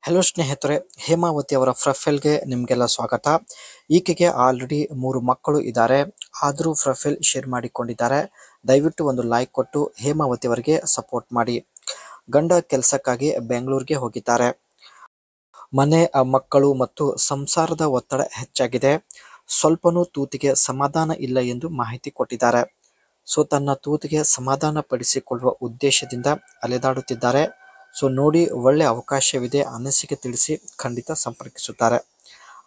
Hello ಸ್ನೇಹಿತರೆ, ಹೇಮಾವತಿ ಅವರ ಪ್ರೊಫೈಲ್ಗೆ ನಿಮಗೆಲ್ಲ ಸ್ವಾಗತ. ಈಕೆಗೆ ಆಲ್ರೆಡಿ 3 ಮಕ್ಕಳು ಇದ್ದಾರೆ. ಆದರೂ ಪ್ರೊಫೈಲ್ ಶೇರ್ ಮಾಡಿಕೊಂಡಿದ್ದಾರೆ. ದಯವಿಟ್ಟು ಒಂದು ಲೈಕ್ ಕೊಟ್ಟು ಹೇಮಾವತಿ ಅವರಿಗೆ ಸಪೋರ್ಟ್ ಮಾಡಿ. ಗಂಡ ಕೆಲಸಕ್ಕಾಗಿ ಬೆಂಗಳೂರಿಗೆ ಹೋಗಿದ್ದಾರೆ. ಮನೆ, ಮಕ್ಕಳು ಮತ್ತು ಸಂಸಾರದ ಒತ್ತಡ ಹೆಚ್ಚಾಗಿದೆ. ಸ್ವಲ್ಪನೂ ತೂತಿಗೆ ಸಮಾಧಾನ ಇಲ್ಲ ಎಂದು ಮಾಹಿತಿ ಕೊಟ್ಟಿದ್ದಾರೆ. ತನ್ನ ತೂತಿಗೆ ಸಮಾಧಾನ ಪಡಿಸಿಕೊಳ್ಳುವ ಉದ್ದೇಶದಿಂದ ಅಲೆದಾಡುತ್ತಿದ್ದಾರೆ. ನೋಡಿ, ಒಳ್ಳೆ ಅವಕಾಶವಿದೆ, ಅನಿಸಿಕೆ ತಿಳಿಸಿ, ಖಂಡಿತ ಸಂಪರ್ಕಿಸುತ್ತಾರೆ.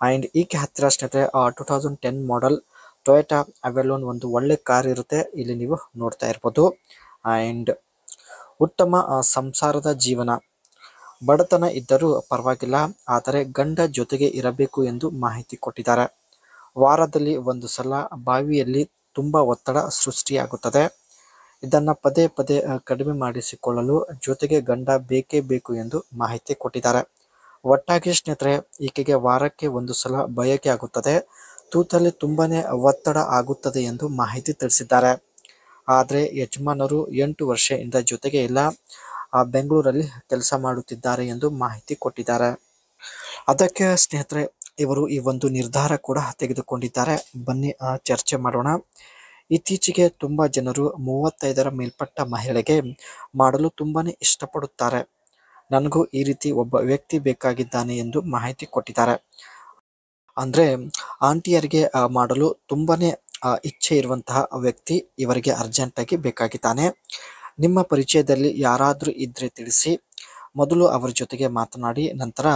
ಆ್ಯಂಡ್ ಈಕೆ ಹತ್ತಿರ ಸ್ನೇಹಿತರೆ 2010 ಮಾಡೆಲ್ ಟೊಯೋಟಾ ಅವೆಲೋನ್ ಒಂದು ಒಳ್ಳೆ ಕಾರ್ ಇರುತ್ತೆ. ಇಲ್ಲಿ ನೀವು ನೋಡ್ತಾ ಇರ್ಬೋದು. ಆ್ಯಂಡ್ ಉತ್ತಮ ಸಂಸಾರದ ಜೀವನ, ಬಡತನ ಇದ್ದರೂ ಪರವಾಗಿಲ್ಲ, ಆದರೆ ಗಂಡ ಜೊತೆಗೆ ಇರಬೇಕು ಎಂದು ಮಾಹಿತಿ ಕೊಟ್ಟಿದ್ದಾರೆ. ವಾರದಲ್ಲಿ ಒಂದು ಸಲ ಬಾವಿಯಲ್ಲಿ ತುಂಬ ಒತ್ತಡ ಸೃಷ್ಟಿಯಾಗುತ್ತದೆ. ಇದನ್ನು ಪದೇ ಪದೇ ಕಡಿಮೆ ಮಾಡಿಸಿಕೊಳ್ಳಲು ಜೊತೆಗೆ ಗಂಡ ಬೇಕೇ ಬೇಕು ಎಂದು ಮಾಹಿತಿ ಕೊಟ್ಟಿದ್ದಾರೆ. ಒಟ್ಟಾಗಿ ಸ್ನೇಹಿತರೆ, ಈಕೆಗೆ ವಾರಕ್ಕೆ ಒಂದು ಸಲ ಬಯಕೆ ಆಗುತ್ತದೆ. ತೂತಲ್ಲಿ ತುಂಬಾನೇ ಒತ್ತಡ ಆಗುತ್ತದೆ ಎಂದು ಮಾಹಿತಿ ತಿಳಿಸಿದ್ದಾರೆ. ಆದರೆ ಯಜಮಾನರು 8 ವರ್ಷದಿಂದ ಜೊತೆಗೆ ಇಲ್ಲ, ಬೆಂಗಳೂರಲ್ಲಿ ಕೆಲಸ ಮಾಡುತ್ತಿದ್ದಾರೆ ಎಂದು ಮಾಹಿತಿ ಕೊಟ್ಟಿದ್ದಾರೆ. ಅದಕ್ಕೆ ಸ್ನೇಹಿತರೆ, ಇವರು ಈ ಒಂದು ನಿರ್ಧಾರ ಕೂಡ ತೆಗೆದುಕೊಂಡಿದ್ದಾರೆ. ಬನ್ನಿ ಚರ್ಚೆ ಮಾಡೋಣ. ಇತ್ತೀಚೆಗೆ ತುಂಬ ಜನರು 35ರ ಮೇಲ್ಪಟ್ಟ ಮಹಿಳೆಗೆ ಮಾಡಲು ತುಂಬಾನೇ ಇಷ್ಟಪಡುತ್ತಾರೆ. ನನಗೂ ಈ ರೀತಿ ಒಬ್ಬ ವ್ಯಕ್ತಿ ಬೇಕಾಗಿದ್ದಾನೆ ಎಂದು ಮಾಹಿತಿ ಕೊಟ್ಟಿದ್ದಾರೆ. ಅಂದರೆ ಆಂಟಿಯರಿಗೆ ಮಾಡಲು ತುಂಬಾನೇ ಇಚ್ಛೆ ಇರುವಂತಹ ವ್ಯಕ್ತಿ ಇವರಿಗೆ ಅರ್ಜೆಂಟಾಗಿ ಬೇಕಾಗಿದ್ದಾನೆ. ನಿಮ್ಮ ಪರಿಚಯದಲ್ಲಿ ಯಾರಾದರೂ ಇದ್ದರೆ ತಿಳಿಸಿ. ಮೊದಲು ಅವರ ಜೊತೆಗೆ ಮಾತನಾಡಿ ನಂತರ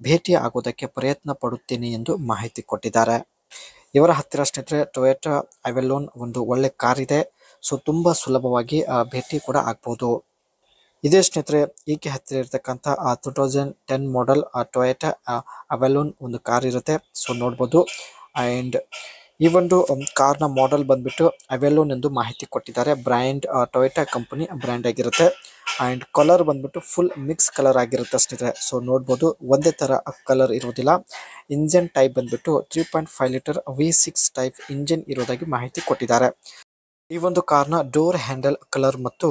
ಭೇಟಿ ಆಗೋದಕ್ಕೆ ಪ್ರಯತ್ನ ಪಡುತ್ತೇನೆ ಎಂದು ಮಾಹಿತಿ ಕೊಟ್ಟಿದ್ದಾರೆ. ಇವರ ಹತ್ತಿರ ಸ್ನೇಹಿತರೆ ಟೊಯೋಟಾ ಅವೆಲೋನ್ ಒಂದು ಒಳ್ಳೆ ಕಾರ್ ಇದೆ. ತುಂಬ ಸುಲಭವಾಗಿ ಭೇಟಿ ಕೂಡ ಆಗ್ಬೋದು. ಇದೇ ಸ್ನೇಹಿತರೆ, ಈಕೆ ಹತ್ತಿರ ಇರತಕ್ಕಂಥ 2010 ಮಾಡೆಲ್ ಟೊಯೋಟಾ ಅವೆಲೋನ್ ಒಂದು ಕಾರ್ ಇರುತ್ತೆ. ನೋಡ್ಬೋದು. ಆ್ಯಂಡ್ ಈ ಒಂದು ಕಾರ್ನ ಮಾಡೆಲ್ ಬಂದ್ಬಿಟ್ಟು ಅವೆಲೋನ್ ಎಂದು ಮಾಹಿತಿ ಕೊಟ್ಟಿದ್ದಾರೆ. ಬ್ರ್ಯಾಂಡ್ ಟೊಯೋಟಾ ಕಂಪನಿ ಬ್ರ್ಯಾಂಡ್ ಆಗಿರುತ್ತೆ. ಆ್ಯಂಡ್ ಕಲರ್ ಬಂದ್ಬಿಟ್ಟು ಫುಲ್ ಮಿಕ್ಸ್ ಕಲರ್ ಆಗಿರುತ್ತೆ ಸ್ನೇಹಿತರೆ. ನೋಡ್ಬೋದು, ಒಂದೇ ಥರ ಕಲರ್ ಇರೋದಿಲ್ಲ. ಇಂಜಿನ್ ಟೈಪ್ ಬಂದ್ಬಿಟ್ಟು 3.5 ಲೀಟರ್ V6 ಟೈಪ್ ಇಂಜಿನ್ ಇರೋದಾಗಿ ಮಾಹಿತಿ ಕೊಟ್ಟಿದ್ದಾರೆ. ಈ ಒಂದು ಕಾರ್ನ ಡೋರ್ ಹ್ಯಾಂಡಲ್ ಕಲರ್ ಮತ್ತು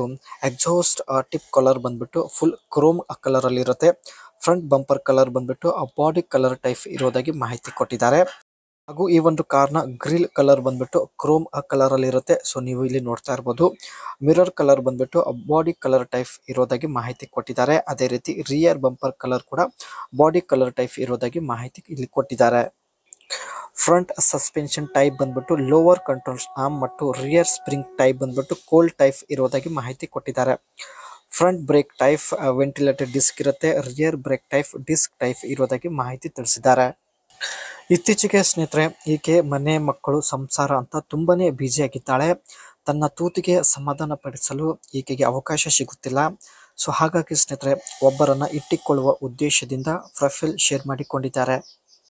ಎಕ್ಸಾಸ್ಟ್ ಟಿಪ್ ಕಲರ್ ಬಂದ್ಬಿಟ್ಟು ಫುಲ್ ಕ್ರೋಮ್ ಕಲರ್ ಅಲ್ಲಿ ಇರುತ್ತೆ. ಫ್ರಂಟ್ ಬಂಪರ್ ಕಲರ್ ಬಂದ್ಬಿಟ್ಟು ಬಾಡಿ ಕಲರ್ ಟೈಪ್ ಇರೋದಾಗಿ ಮಾಹಿತಿ ಕೊಟ್ಟಿದ್ದಾರೆ. ಹಾಗೂ ಈ ಒಂದು ಕಾರ್ನ ಗ್ರಿಲ್ ಕಲರ್ ಬಂದ್ಬಿಟ್ಟು ಕ್ರೋಮ್ ಕಲರ್ ಅಲ್ಲಿ ಇರುತ್ತೆ. ನೀವು ಇಲ್ಲಿ ನೋಡ್ತಾ ಇರ್ಬೋದು. ಮಿರರ್ ಕಲರ್ ಬಂದ್ಬಿಟ್ಟು ಬಾಡಿ ಕಲರ್ ಟೈಪ್ ಇರೋದಾಗಿ ಮಾಹಿತಿ ಕೊಟ್ಟಿದ್ದಾರೆ. ಅದೇ ರೀತಿ ರಿಯರ್ ಬಂಪರ್ ಕಲರ್ ಕೂಡ ಬಾಡಿ ಕಲರ್ ಟೈಪ್ ಇರೋದಾಗಿ ಮಾಹಿತಿ ಇಲ್ಲಿ ಕೊಟ್ಟಿದ್ದಾರೆ. ಫ್ರಂಟ್ ಸಸ್ಪೆನ್ಷನ್ ಟೈಪ್ ಬಂದ್ಬಿಟ್ಟು ಲೋವರ್ ಕಂಟ್ರೋಲ್ ಆರ್ಮ್ ಮತ್ತು ರಿಯರ್ ಸ್ಪ್ರಿಂಗ್ ಟೈಪ್ ಬಂದ್ಬಿಟ್ಟು ಕೋಲ್ಡ್ ಟೈಪ್ ಇರೋದಾಗಿ ಮಾಹಿತಿ ಕೊಟ್ಟಿದ್ದಾರೆ. Front brake type ventilated disc ಇರುತ್ತೆ. Rear brake type disc type ಇರೋದಾಗಿ ಮಾಹಿತಿ ತಿಳಿಸಿದ್ದಾರೆ. ಇತ್ತೀಚೆಗೆ ಸ್ನೇಹಿತರೆ, ಈಕೆ ಮನೆ, ಮಕ್ಕಳು, ಸಂಸಾರ ಅಂತ ತುಂಬಾನೇ ಬ್ಯುಸಿಯಾಗಿದ್ದಾಳೆ. ತನ್ನ ತೂತಿಗೆ ಸಮಾಧಾನ ಪಡಿಸಲು ಈಕೆಗೆ ಅವಕಾಶ ಸಿಗುತ್ತಿಲ್ಲ. ಹಾಗಾಗಿ ಸ್ನೇಹಿತರೆ, ಒಬ್ಬರನ್ನ ಇಟ್ಟಿಕೊಳ್ಳುವ ಉದ್ದೇಶದಿಂದ ಪ್ರೊಫೈಲ್ ಶೇರ್ ಮಾಡಿಕೊಂಡಿದ್ದಾರೆ.